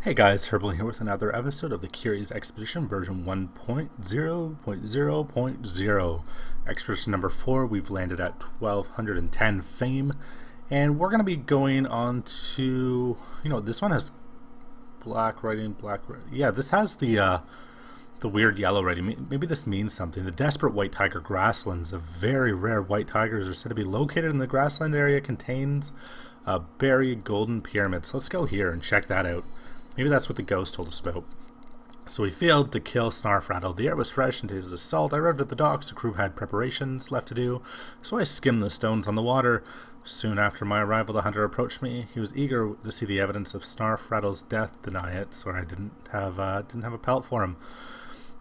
Hey guys, Herblin here with another episode of the Curious Expedition version 1.0.0.0. Expedition number 4, we've landed at 1210 fame, and we're going to be going on to, this one has black writing, yeah, this has the weird yellow writing. Maybe this means something. The Desperate White Tiger Grasslands, of very rare white tigers, are said to be located in the grassland area, contains a buried golden pyramid. So let's go here and check that out. Maybe that's what the ghost told us about. So we failed to kill Snarfrattle. The air was fresh and tasted of salt. I arrived at the docks. The crew had preparations left to do, so I skimmed the stones on the water. Soon after my arrival, the hunter approached me. He was eager to see the evidence of Snarfrattle's death. Deny it, so I didn't have a pelt for him.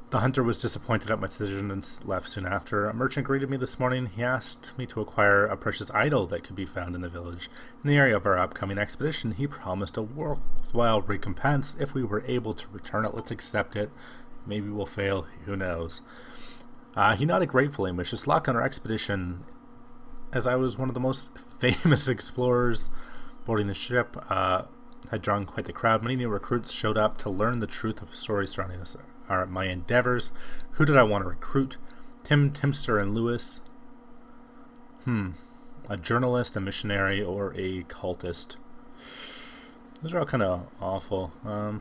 The hunter was disappointed at my decision and left soon after. A merchant greeted me this morning. He asked me to acquire a precious idol that could be found in the village. In the area of our upcoming expedition, he promised a worthwhile recompense if we were able to return it. Let's accept it. Maybe we'll fail. Who knows? He nodded gratefully and wished us luck on our expedition. As I was one of the most famous explorers boarding the ship, had drawn quite the crowd. Many new recruits showed up to learn the truth of stories surrounding us. My endeavors. Who did I want to recruit? Tim, Timster, and Lewis. A journalist, a missionary, or a cultist. Those are all kind of awful. The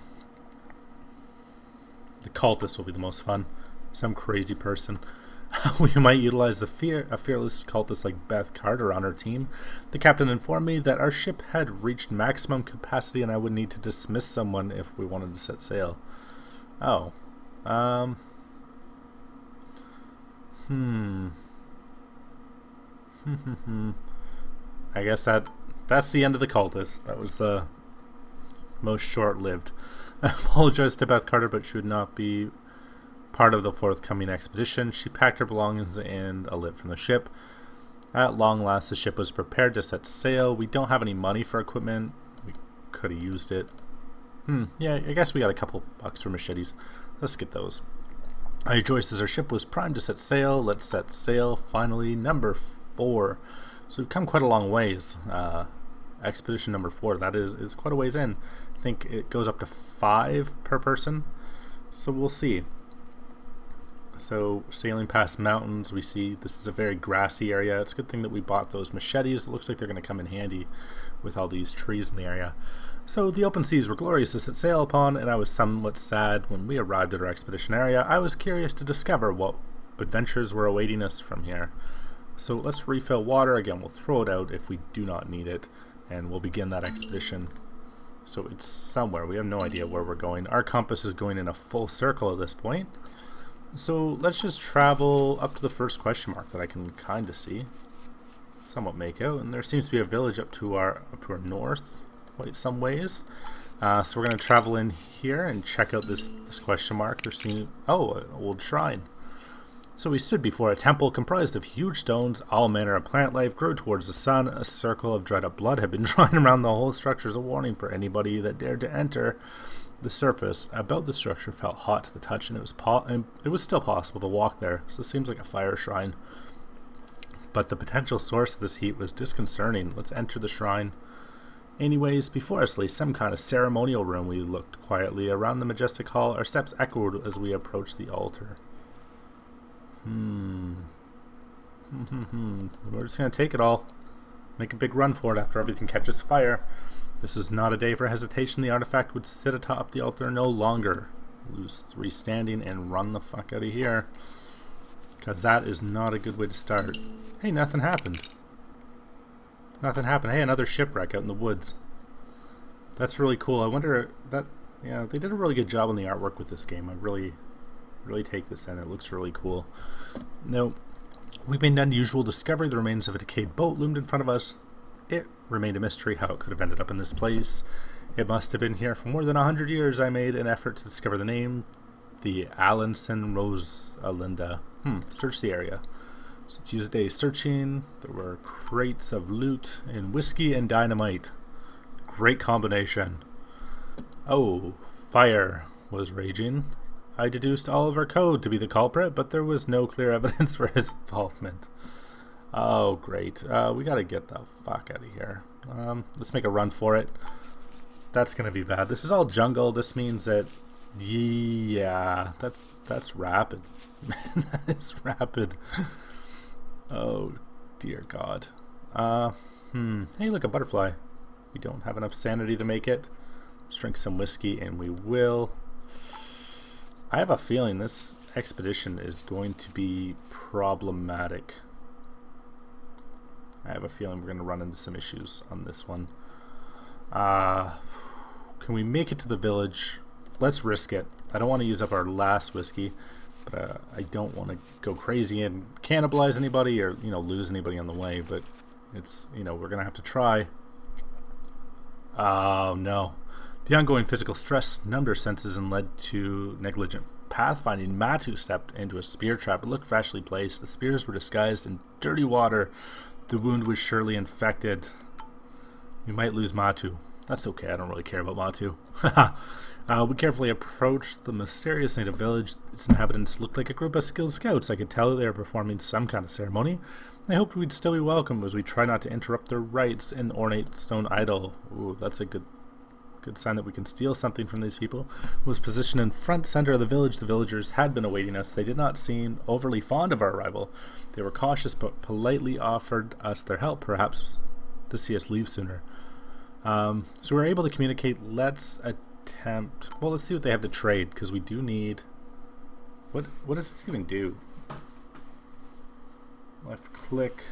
cultist will be the most fun. Some crazy person. We might utilize a fearless cultist like Beth Carter on our team. The captain informed me that our ship had reached maximum capacity and I would need to dismiss someone if we wanted to set sail. Oh. I guess that's the end of the cultist. That was the most short-lived. I apologize to Beth Carter, but she would not be part of the forthcoming expedition. She packed her belongings and a lit from the ship. At long last, the ship was prepared to set sail. We don't have any money for equipment. We could have used it. Yeah, I guess we got a couple bucks for machetes. Let's get those. I rejoiced as our ship was primed to set sail. Let's set sail. Finally, number 4. So we've come quite a long ways. Expedition number 4, that is quite a ways in. I think it goes up to 5 per person. So we'll see. So sailing past mountains, we see this is a very grassy area. It's a good thing that we bought those machetes. It looks like they're going to come in handy with all these trees in the area. So the open seas were glorious to set sail upon, and I was somewhat sad when we arrived at our expedition area. I was curious to discover what adventures were awaiting us from here. So let's refill water. Again, we'll throw it out if we do not need it, and we'll begin that expedition. So it's somewhere. We have no idea where we're going. Our compass is going in a full circle at this point. So let's just travel up to the first question mark that I can kind of see, somewhat make out. And there seems to be a village up to our north. Some ways. So we're going to travel in here and check out this question mark. There's an old shrine. So we stood before a temple comprised of huge stones. All manner of plant life grew towards the sun. A circle of dried up blood had been drawn around the whole structure as a warning for anybody that dared to enter. The surface about the structure felt hot to the touch, and it was still possible to walk there. So it seems like a fire shrine. But the potential source of this heat was disconcerting. Let's enter the shrine. Anyways, before us lay some kind of ceremonial room. We looked quietly around the majestic hall. Our steps echoed as we approached the altar. We're just going to take it all. Make a big run for it after everything catches fire. This is not a day for hesitation. The artifact would sit atop the altar no longer. Lose 3 standing and run the fuck out of here. Because that is not a good way to start. Hey, nothing happened. Nothing happened. Hey, another shipwreck out in the woods. That's really cool. I wonder they did a really good job on the artwork with this game. I really take this in. It looks really cool. Now, we made an unusual discovery. The remains of a decayed boat loomed in front of us. It remained a mystery how it could have ended up in this place. It must have been here for more than 100 years. I made an effort to discover the name. The Alanson Rosalinda. Search the area. So let's use a day searching. There were crates of loot and whiskey and dynamite. Great combination. Oh, fire was raging. I deduced Oliver Code to be the culprit, but there was no clear evidence for his involvement. Oh, great. We gotta get the fuck out of here. Let's make a run for it. That's gonna be bad. This is all jungle. This means that, yeah, that's rapid. That is rapid. Oh dear God. Hey, look, a butterfly. We don't have enough sanity to make it. Let's drink some whiskey, and we will. I have a feeling this expedition is going to be problematic. I have a feeling we're going to run into some issues on this one. Can we make it to the village? Let's risk it. I don't want to use up our last whiskey, but I don't want to go crazy and cannibalize anybody or, lose anybody on the way. But it's, we're going to have to try. Oh, no. The ongoing physical stress numbed her senses and led to negligent pathfinding. Matu stepped into a spear trap. It looked freshly placed. The spears were disguised in dirty water. The wound was surely infected. We might lose Matu. That's okay, I don't really care about Matu. We carefully approached the mysterious native village. Its inhabitants looked like a group of skilled scouts. I could tell that they were performing some kind of ceremony. I hoped we'd still be welcome as we try not to interrupt their rites. An ornate stone idol. Ooh, that's a good sign that we can steal something from these people. Was positioned in front center of the village. The villagers had been awaiting us. They did not seem overly fond of our arrival. They were cautious but politely offered us their help, perhaps to see us leave sooner. So we were able to communicate. Let's attempt. Well, let's see what they have to trade, because we do need. What does this even do? Left click,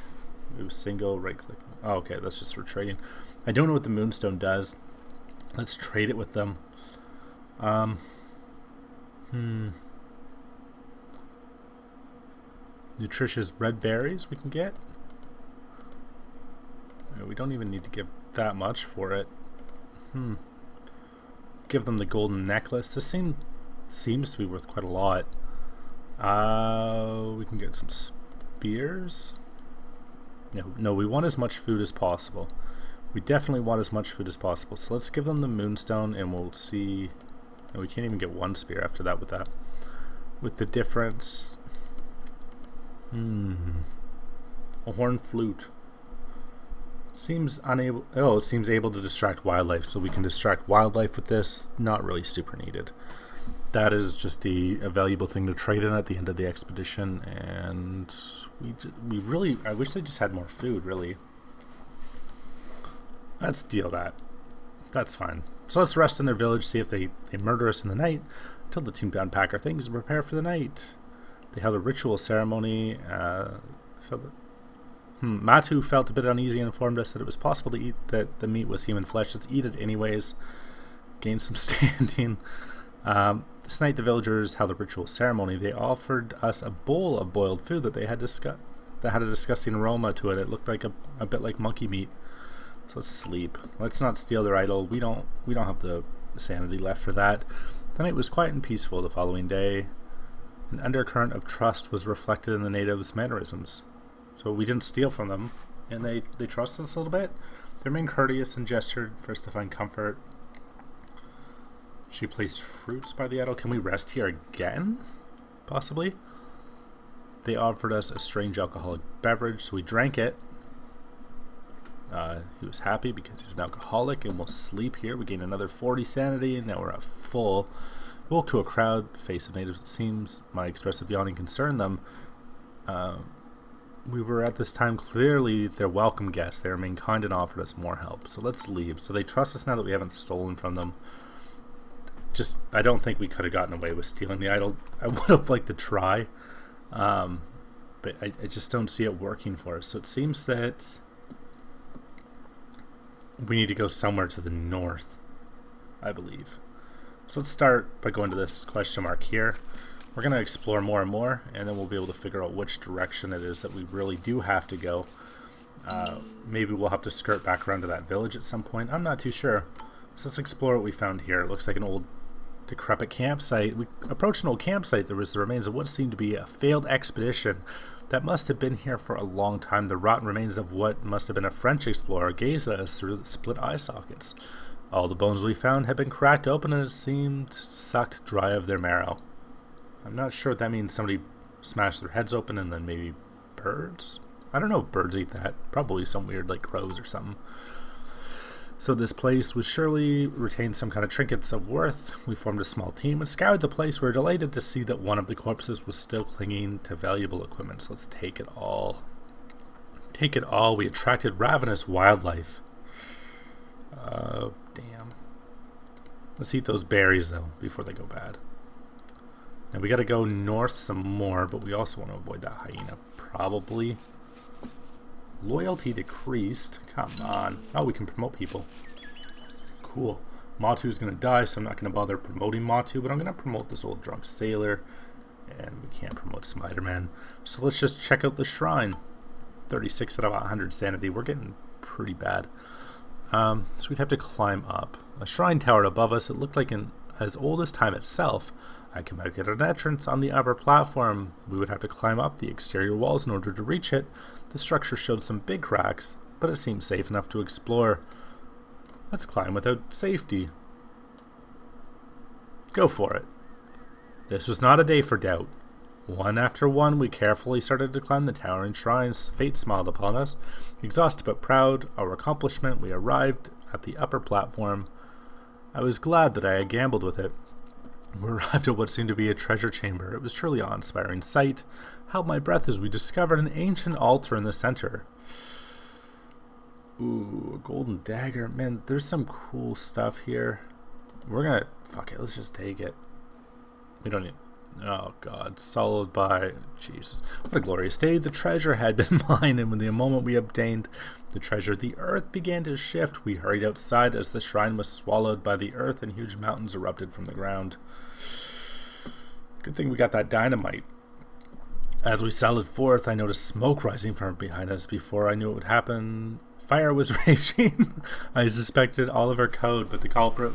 move single, right click. Oh, okay, that's just for trading. I don't know what the moonstone does. Let's trade it with them. Nutritious red berries we can get. We don't even need to give that much for it. Give them the golden necklace. This seems to be worth quite a lot. We can get some spears. No, we want as much food as possible. We definitely want as much food as possible. So let's give them the moonstone, and we'll see. No, we can't even get one spear after that with that. With the difference. A horn flute. Seems unable. Oh, it seems able to distract wildlife. So we can distract wildlife with this. Not really super needed. That is just a valuable thing to trade in at the end of the expedition. And we really. I wish they just had more food, really. Let's deal that. That's fine. So let's rest in their village, see if they murder us in the night. Tell the team to unpack our things and prepare for the night. They held a ritual ceremony. Matu felt a bit uneasy and informed us that it was possible to eat that the meat was human flesh. Let's eat it anyways. Gain some standing. This night the villagers held a ritual ceremony. They offered us a bowl of boiled food that had a disgusting aroma to it. It looked like a bit like monkey meat. So let's sleep. Let's not steal their idol. We don't have the sanity left for that. The night was quiet and peaceful. The following day, an undercurrent of trust was reflected in the natives' mannerisms. So we didn't steal from them, and they trusted us a little bit. They remained courteous and gestured for us to find comfort. She placed fruits by the idol. Can we rest here again? Possibly. They offered us a strange alcoholic beverage, so we drank it. He was happy because he's an alcoholic, and we'll sleep here. We gain another 40 sanity, and now we're at full. Woke to a crowd face of natives. It seems my expressive yawning concerned them. We were at this time clearly their welcome guests. They remained kind and offered us more help. So let's leave. So they trust us now that we haven't stolen from them. I don't think we could have gotten away with stealing the idol. I would have liked to try, but I just don't see it working for us. So it seems that we need to go somewhere to the north, I believe. So let's start by going to this question mark here. We're going to explore more and more, and then we'll be able to figure out which direction it is that we really do have to go. Maybe we'll have to skirt back around to that village at some point. I'm not too sure. So let's explore what we found here. It looks like an old decrepit campsite. We approached an old campsite. There was the remains of what seemed to be a failed expedition that must have been here for a long time. The rotten remains of what must have been a French explorer gazed at us through the split eye sockets. All the bones we found had been cracked open, and it seemed sucked dry of their marrow. I'm not sure what that means. Somebody smashed their heads open, and then maybe birds? I don't know if birds eat that. Probably some weird, like crows or something. So this place would surely retain some kind of trinkets of worth. We formed a small team and scoured the place. We were delighted to see that one of the corpses was still clinging to valuable equipment. So let's take it all. Take it all. We attracted ravenous wildlife. Damn. Let's eat those berries, though, before they go bad. Now, we got to go north some more, but we also want to avoid that hyena, probably. Loyalty decreased. Come on. Oh, we can promote people. Cool. Matu's going to die, so I'm not going to bother promoting Matu, but I'm going to promote this old drunk sailor. And we can't promote Spider-Man. So let's just check out the shrine. 36 out of 100 sanity. We're getting pretty bad. So we'd have to climb up. A shrine towered above us. It looked like as old as time itself. I could make it an entrance on the upper platform. We would have to climb up the exterior walls in order to reach it. The structure showed some big cracks, but it seemed safe enough to explore. Let's climb without safety. Go for it. This was not a day for doubt. One after one, we carefully started to climb the towering shrines. Fate smiled upon us. Exhausted but proud of our accomplishment, we arrived at the upper platform. I was glad that I had gambled with it. We arrived at what seemed to be a treasure chamber. It was truly an awe-inspiring sight. Held my breath as we discovered an ancient altar in the center. Ooh, a golden dagger. Man, there's some cool stuff here. We're gonna... Fuck it, let's just take it. We don't need... Oh, God. Followed by... Jesus. What a glorious day. The treasure had been mine, and when the moment we obtained the treasure, the earth began to shift. We hurried outside as the shrine was swallowed by the earth, and huge mountains erupted from the ground. Good thing we got that dynamite. As we sallied forth, I noticed smoke rising from behind us. Before I knew it would happen, fire was raging. I suspected Oliver Code, but the culprit,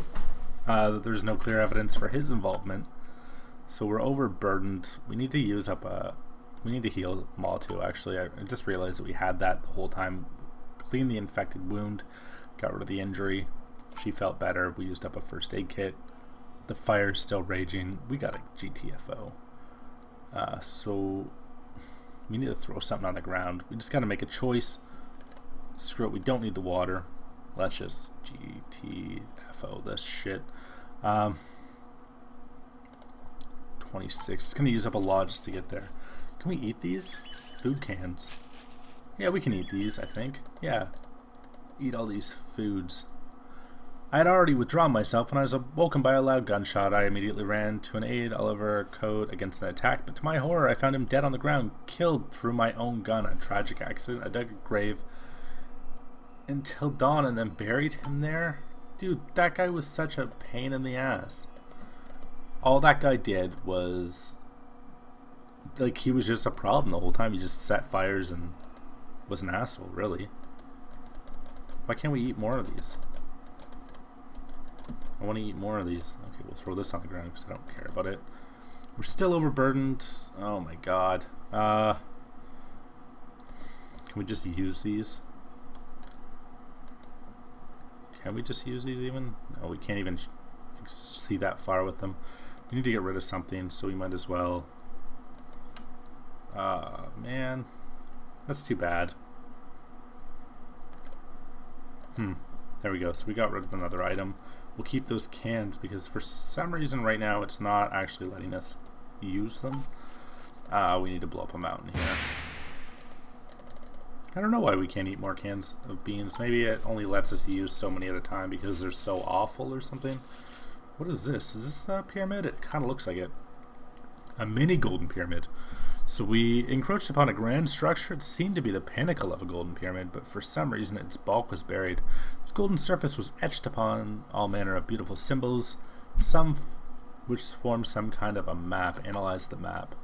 there's no clear evidence for his involvement. So we're overburdened. We need to use up we need to heal Molotov, actually. I just realized that we had that the whole time. Cleaned the infected wound, got rid of the injury. She felt better. We used up a first aid kit. The fire's still raging. We got a GTFO. So we need to throw something on the ground. We just got to make a choice. Screw it, we don't need the water. Let's just GTFO this shit. 26. It's going to use up a lot just to get there. Can we eat these? Food cans. Yeah, we can eat these, I think. Yeah. Eat all these foods. I had already withdrawn myself when I was awoken by a loud gunshot. I immediately ran to an aid Oliver Code against an attack, but to my horror, I found him dead on the ground, killed through my own gun. A tragic accident. I dug a grave until dawn and then buried him there. Dude, that guy was such a pain in the ass. All that guy did was, like, he was just a problem the whole time. He just set fires and was an asshole, really. Why can't we eat more of these? I want to eat more of these. Okay, we'll throw this on the ground because I don't care about it. We're still overburdened. Oh my god. Can we just use these? Can we just use these even? No, we can't even see that far with them. We need to get rid of something, so we might as well. Man. That's too bad. There we go. So we got rid of another item. We'll keep those cans because for some reason right now it's not actually letting us use them. We need to blow up a mountain here. I don't know why we can't eat more cans of beans. Maybe it only lets us use so many at a time because they're so awful or something. What is this? Is this the pyramid? It kind of looks like it. A mini golden pyramid. So we encroached upon a grand structure. It seemed to be the pinnacle of a golden pyramid, but for some reason its bulk was buried. Its golden surface was etched upon all manner of beautiful symbols, some which formed some kind of a map. Analyze the map.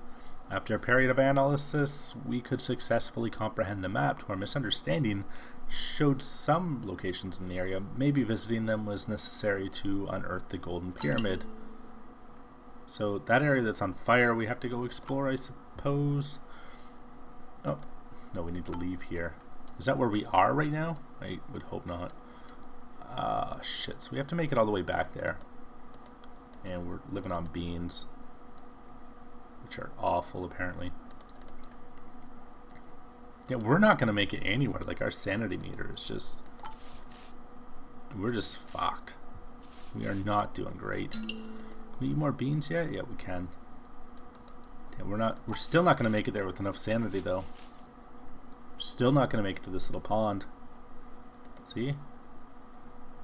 After a period of analysis, we could successfully comprehend the map. To our misunderstanding, showed some locations in the area. Maybe visiting them was necessary to unearth the golden pyramid. So that area that's on fire, we have to go explore, I suppose. Oh, no, we need to leave here. Is that where we are right now? I would hope not. Shit, so we have to make it all the way back there. And we're living on beans, which are awful, apparently. Yeah, we're not going to make it anywhere. Like, our sanity meter is just we're just fucked. We are not doing great. Can we eat more beans yet? Yeah, we can. Damn, we're still not gonna make it there with enough sanity though. Still not gonna make it to this little pond. See?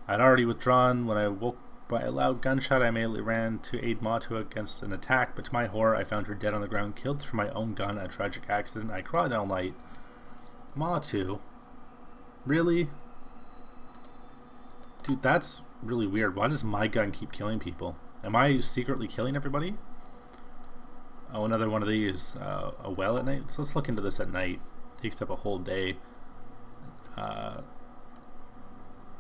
I'd already withdrawn when I woke by a loud gunshot. I immediately ran to aid Matu against an attack, but to my horror I found her dead on the ground, killed through my own gun, a tragic accident. I cried all night. Matu? Really? Dude, that's really weird. Why does my gun keep killing people? Am I secretly killing everybody? Oh, another one of these. A well at night? So let's look into this at night. Takes up a whole day.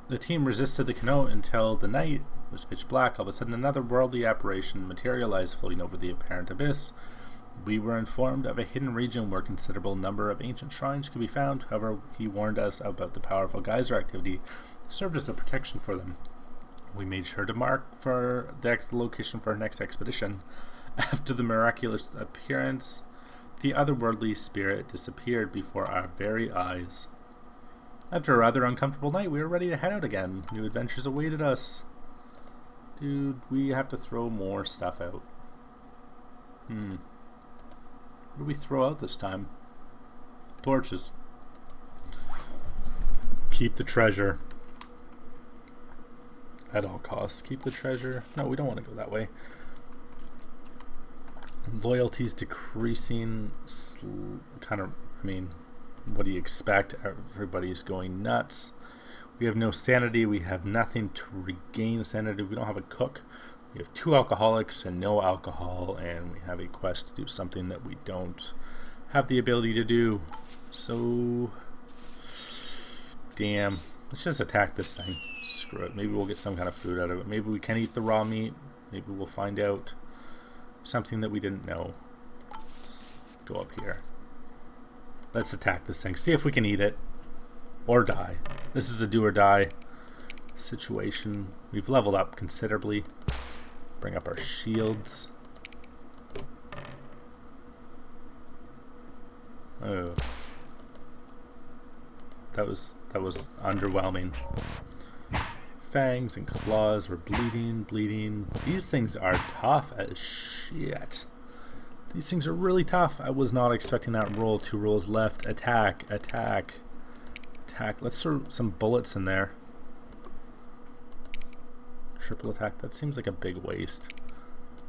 The team resisted the canoe until the night was pitch black. All of a sudden, another worldly apparition materialized, floating over the apparent abyss. We were informed of a hidden region where a considerable number of ancient shrines could be found. However, he warned us about the powerful geyser activity that served as a protection for them. We made sure to mark for the location for our next expedition. After the miraculous appearance, the otherworldly spirit disappeared before our very eyes. After a rather uncomfortable night, we were ready to head out again. New adventures awaited us. Dude, we have to throw more stuff out. What do we throw out this time? Torches. Keep the treasure. At all costs. Keep the treasure. No, we don't want to go that way. Loyalty's decreasing. Kind of, I mean, what do you expect? Everybody's going nuts. We have no sanity. We have nothing to regain sanity. We don't have a cook. We have 2 alcoholics and no alcohol, and we have a quest to do something that we don't have the ability to do. So, damn. Let's just attack this thing. Screw it. Maybe we'll get some kind of food out of it. Maybe we can eat the raw meat. Maybe we'll find out something that we didn't know. Go up here. Let's attack this thing. See if we can eat it. Or die. This is a do or die situation. We've leveled up considerably. Bring up our shields. Oh. That was underwhelming. Fangs and claws were bleeding. These things are tough as shit. These things are really tough. I was not expecting that roll. 2 rolls left. Attack. Let's throw some bullets in there. Triple attack. That seems like a big waste.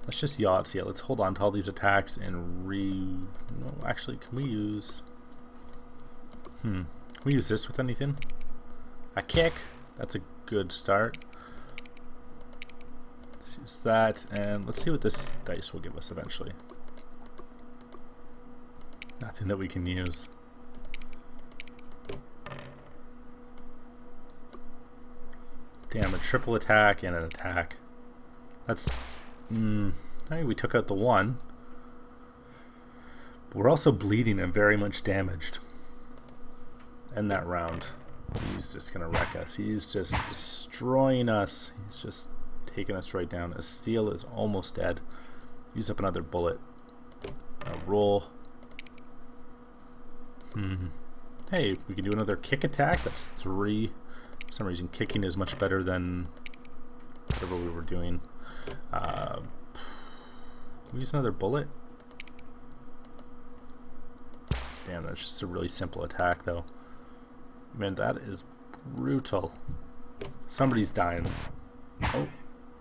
Let's just Yahtzee it. Let's hold on to all these attacks and No, actually, can we use... Can we use this with anything? A kick. That's a good start. Let's use that, and let's see what this dice will give us eventually. Nothing that we can use. Damn, a triple attack and an attack. That's... Hey, we took out the 1. But we're also bleeding and very much damaged. In that round. He's just gonna wreck us. He's just destroying us. He's just taking us right down. A steel is almost dead. Use up another bullet. A roll. Hey, we can do another kick attack. That's 3. For some reason, kicking is much better than whatever we were doing. Can we use another bullet? Damn, that's just a really simple attack, though. Man, that is brutal. Somebody's dying.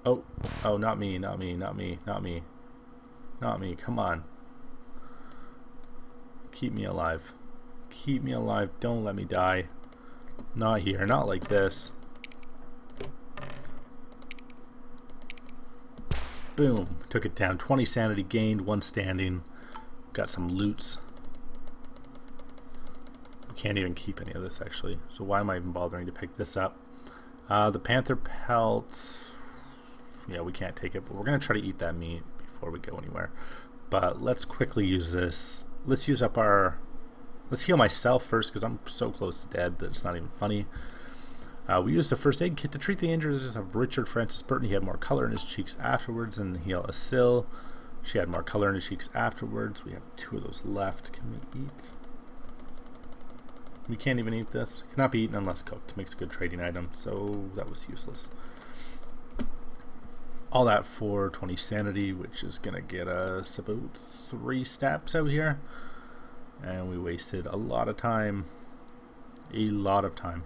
Oh, not me. Come on. Keep me alive. Don't let me die. Not here. Not like this. Boom. Took it down. 20 sanity gained. 1 standing. Got some loots. Can't even keep any of this actually, so why am I even bothering to pick this up? The panther pelt, yeah, we can't take it, but we're gonna try to eat that meat before we go anywhere. But let's quickly use this. Let's use up our... Let's heal myself first because I'm so close to dead that it's not even funny. We used the first aid kit to treat the injuries of Richard Francis Burton. He had more color in his cheeks afterwards, and heal Asil. She had more color in her cheeks afterwards. We have 2 of those left. Can we eat? We can't even eat this. It cannot be eaten unless cooked. Makes a good trading item, so that was useless. All that for 20 sanity, which is going to get us about 3 steps out here. And we wasted a lot of time. A lot of time.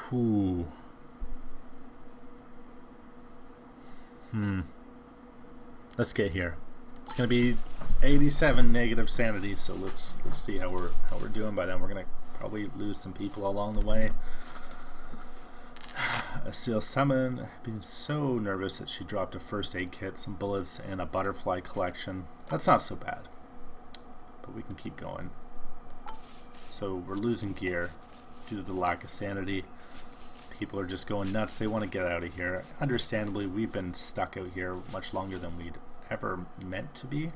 Whew. Let's get here. It's going to be 87 negative sanity, so let's see how we're doing by then. We're going to probably lose some people along the way. A seal summon, being so nervous that she dropped a first aid kit, some bullets, and a butterfly collection. That's not so bad, but we can keep going. So we're losing gear due to the lack of sanity. People are just going nuts. They want to get out of here. Understandably, we've been stuck out here much longer than we'd ever meant to be.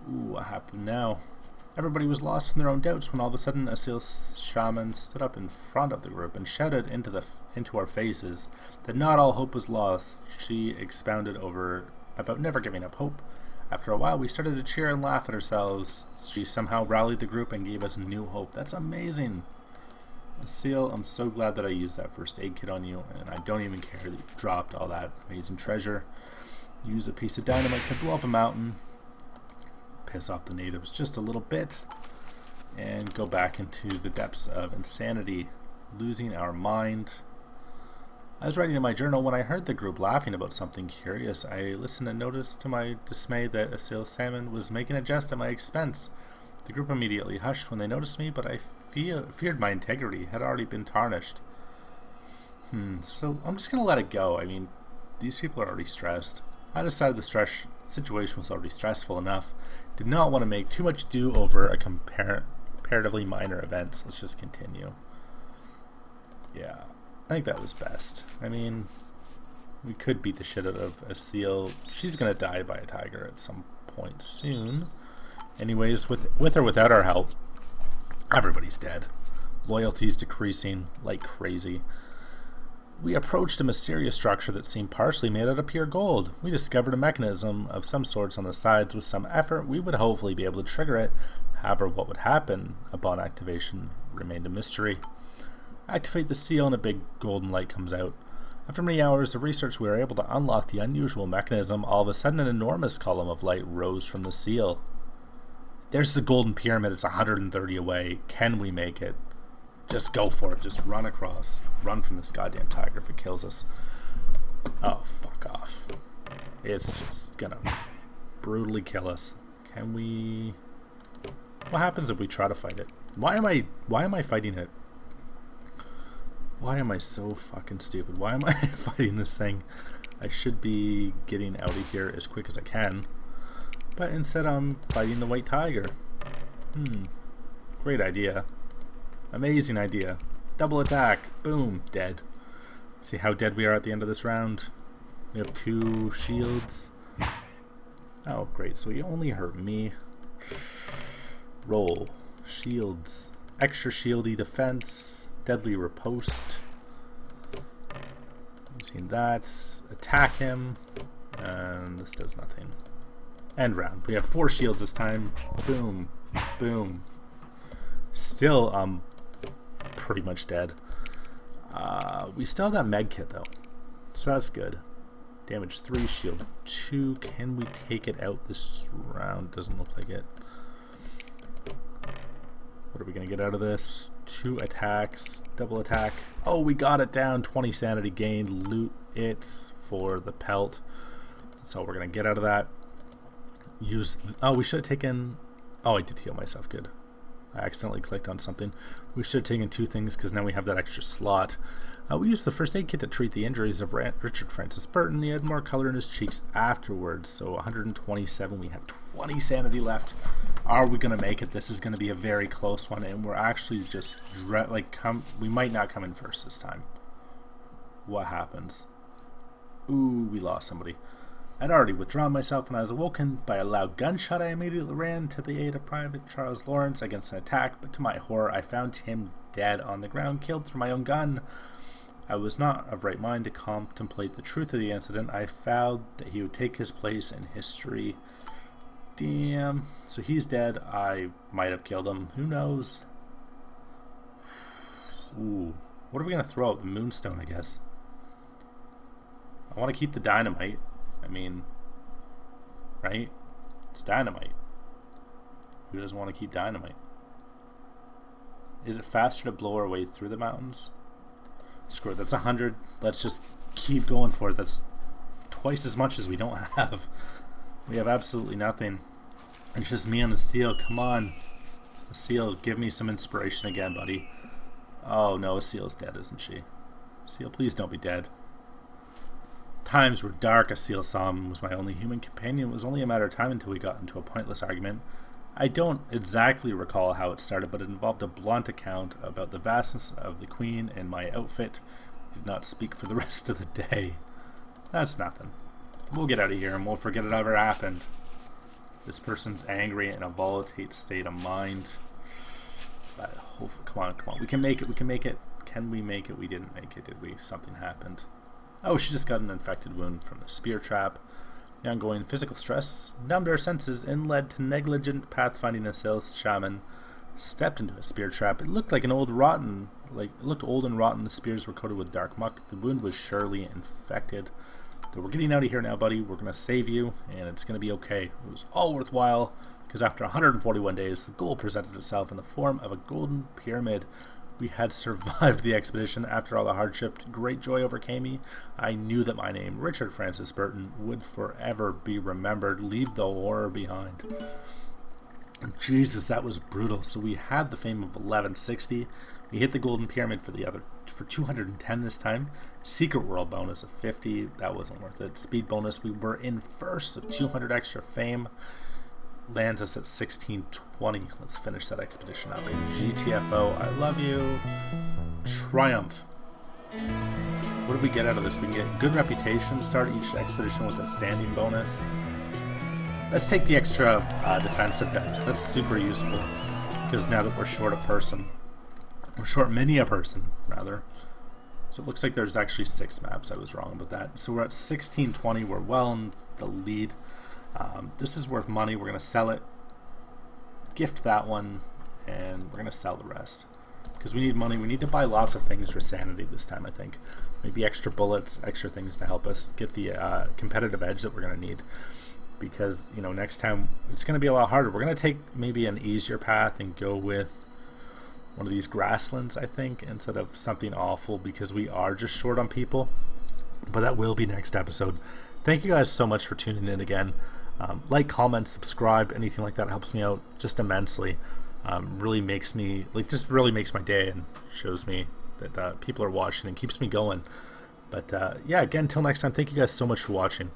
Ooh, what happened now? Everybody was lost in their own doubts when all of a sudden a seal shaman stood up in front of the group and shouted into our faces that not all hope was lost. She expounded about never giving up hope. After a while, we started to cheer and laugh at ourselves. She somehow rallied the group and gave us new hope. That's amazing. Seal, I'm so glad that I used that first aid kit on you, and I don't even care that you dropped all that amazing treasure. Use a piece of dynamite to blow up a mountain, piss off the natives just a little bit, and go back into the depths of insanity, losing our mind. I was writing in my journal when I heard the group laughing about something curious. I listened and noticed to my dismay that a seal salmon was making a jest at my expense. The group immediately hushed when they noticed me, but I feared my integrity had already been tarnished. So I'm just going to let it go. I mean, these people are already stressed. I decided the situation was already stressful enough. Did not want to make too much do over a comparatively minor event, so let's just continue. Yeah, I think that was best. I mean, we could beat the shit out of a seal. She's going to die by a tiger at some point soon. Anyways, with or without our help, everybody's dead. Loyalty's decreasing like crazy. We approached a mysterious structure that seemed partially made out of pure gold. We discovered a mechanism of some sorts on the sides. With some effort, we would hopefully be able to trigger it. However, what would happen upon activation remained a mystery. Activate the seal and a big golden light comes out. After many hours of research, we were able to unlock the unusual mechanism. All of a sudden, an enormous column of light rose from the seal. There's the golden pyramid. It's 130 away. Can we make it? Just go for it. Just run across. Run from this goddamn tiger if it kills us. Oh, fuck off. It's just gonna brutally kill us. Can we... What happens if we try to fight it? Why am I fighting it? Why am I so fucking stupid? Why am I fighting this thing? I should be getting out of here as quick as I can. But instead I'm fighting the white tiger. Great idea. Amazing idea. Double attack. Boom. Dead. See how dead we are at the end of this round? We have 2 shields. Oh, great. So he only hurt me. Roll. Shields. Extra shieldy defense. Deadly riposte. Using that. Attack him. And this does nothing. End round. We have 4 shields this time. Boom. Boom. Still, pretty much dead. We still have that med kit though, so that's good. Damage 3, shield 2. Can we take it out this round? Doesn't look like it. What are we gonna get out of this? 2 attacks, double attack. Oh, we got it down. 20 sanity gained. Loot it for the pelt. That's all we're gonna get out of that. Oh, we should have taken... Oh, I did heal myself. Good. I accidentally clicked on something. We should have taken 2 things because now we have that extra slot. We used the first aid kit to treat the injuries of Richard Francis Burton. He had more color in his cheeks afterwards. So 127. We have 20 sanity left. Are we going to make it? This is going to be a very close one, and we're actually just we might not come in first this time. What happens? Ooh, we lost somebody. I'd already withdrawn myself when I was awoken by a loud gunshot. I immediately ran to the aid of Private Charles Lawrence against an attack, but to my horror I found him dead on the ground, killed through my own gun. I was not of right mind to contemplate the truth of the incident. I vowed that he would take his place in history. Damn. So he's dead. I might have killed him. Who knows? Ooh. What are we going to throw out? The moonstone, I guess. I want to keep the dynamite. I mean, right? It's dynamite. Who doesn't want to keep dynamite? Is it faster to blow our way through the mountains? Screw it. That's 100. Let's just keep going for it. That's twice as much as we don't have. We have absolutely nothing. It's just me and the seal. Come on. The seal, give me some inspiration again, buddy. Oh no, Seal's dead, isn't she? Seal, please don't be dead. Times were dark. A seal saw him, was my only human companion. It was only a matter of time until we got into a pointless argument. I don't exactly recall how it started, but it involved a blunt account about the vastness of the queen and my outfit. Did not speak for the rest of the day. That's nothing. We'll get out of here and we'll forget it ever happened. This person's angry in a volatile state of mind. But hopefully, come on. We can make it. Can we make it? We didn't make it, did we? Something happened. Oh, she just got an infected wound from the spear trap. The ongoing physical stress numbed our senses and led to negligent pathfinding. A sales shaman stepped into a spear trap. It looked like it looked old and rotten. The spears were coated with dark muck. The wound was surely infected. So we're getting out of here now, buddy. We're going to save you, and it's going to be okay. It was all worthwhile, because after 141 days, the goal presented itself in the form of a golden pyramid. We had survived the expedition. After all the hardship, great joy overcame me. I knew that my name, Richard Francis Burton, would forever be remembered. Leave the horror behind. Jesus, that was brutal. So we had the fame of 1160. We hit the golden pyramid for 210 this time. Secret world bonus of 50. That wasn't worth it. Speed bonus, we were in first, so 200 extra fame. Lands us at 1620. Let's finish that expedition up. GTFO, I love you. Triumph. What did we get out of this? We can get good reputation. Start each expedition with a standing bonus. Let's take the extra defensive dice. That's super useful, because now that we're short a person, we're short many a person, rather. So it looks like there's actually 6 maps. I was wrong about that. So we're at 1620. We're well in the lead. This is worth money. We're going to sell it, gift that one, and we're going to sell the rest. Because we need money. We need to buy lots of things for sanity this time, I think. Maybe extra bullets, extra things to help us get the competitive edge that we're going to need. Because, next time it's going to be a lot harder. We're going to take maybe an easier path and go with one of these grasslands, I think, instead of something awful, because we are just short on people. But that will be next episode. Thank you guys so much for tuning in again. Like, comment, subscribe, anything like that helps me out just immensely. Really makes me, really makes my day and shows me that people are watching and keeps me going. But yeah, again, till next time, thank you guys so much for watching.